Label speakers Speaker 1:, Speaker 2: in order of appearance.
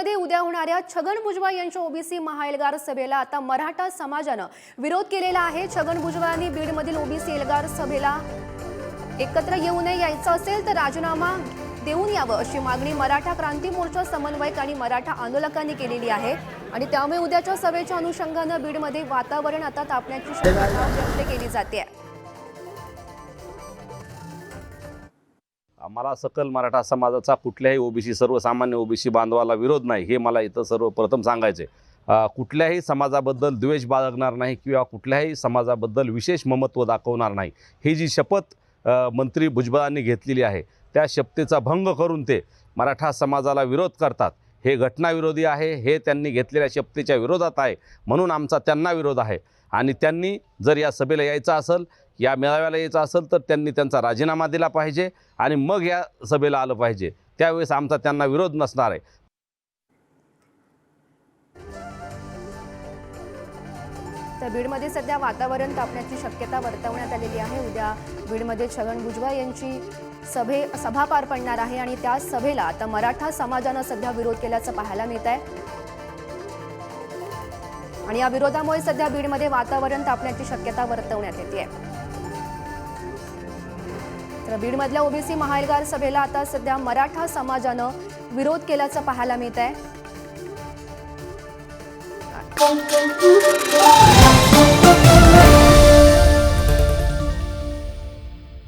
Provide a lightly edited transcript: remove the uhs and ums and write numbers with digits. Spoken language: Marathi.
Speaker 1: बीडमध्ये उद्या होणाऱ्या छगन भुजबळ यांच्या ओबीसी महाएल्गार सभेला आता मराठा समाजानं विरोध केलेला आहे। छगन भुजबळांनी बीडमधील ओबीसी एल्गार सभेला एकत्र येऊ नये, यायचं असेल तर राजीनामा देऊन यावं अशी मागणी मराठा क्रांती मोर्चा समन्वयक आणि मराठा आंदोलकांनी केलेली आहे आणि त्यामुळे उद्याच्या सभेच्या अनुषंगानं बीडमध्ये वातावरण आता तापण्याची शक्यता व्यक्त केली जाते।
Speaker 2: आम्हाला सकल मराठा समाजाचा कुठल्याही ओबीसी सर्वसामान्य ओबीसी बांधवाला विरोध नाही, हे मला इथं सर्वप्रथम सांगायचे। कुठल्याही समाजाबद्दल द्वेष बाळगणार नाही किंवा कुठल्याही समाजाबद्दल विशेष ममत्व दाखवणार नाही, ही जी शपथ मंत्री भुजबळांनी घेतलेली आहे त्या शपथेचा भंग करून ते मराठा समाजाला विरोध करतात, हे घटनाविरोधी आहे, हे त्यांनी घेतलेल्या शपथेच्या विरोधात आहे। म्हणून आमचा त्यांना विरोध आहे आणि त्यांनी जर या सभेला यायचं असेल, या मेळाव्याला यायचं असेल तर त्यांनी त्यांचा राजीनामा दिला पाहिजे आणि मग या सभेला आलं पाहिजे, त्यावेळेस आमचा त्यांना विरोध नसणार आहे।
Speaker 1: तर बीडमध्ये सध्या वातावरण तापण्याची शक्यता वर्तवण्यात आलेली आहे। उद्या बीडमध्ये छगन भुजबळ यांची सभा पार पडणार आहे आणि त्या सभेला आता मराठा समाजानं सध्या विरोध केल्याचं पाहायला मिळत आहे आणि या विरोधामुळे सध्या बीडमध्ये वातावरण तापण्याची शक्यता वर्तवण्यात येते। तर बीडमधल्या ओबीसी महाएल्गार सभेला आता सध्या मराठा समाजानं विरोध केल्याचं पाहायला मिळत आहे।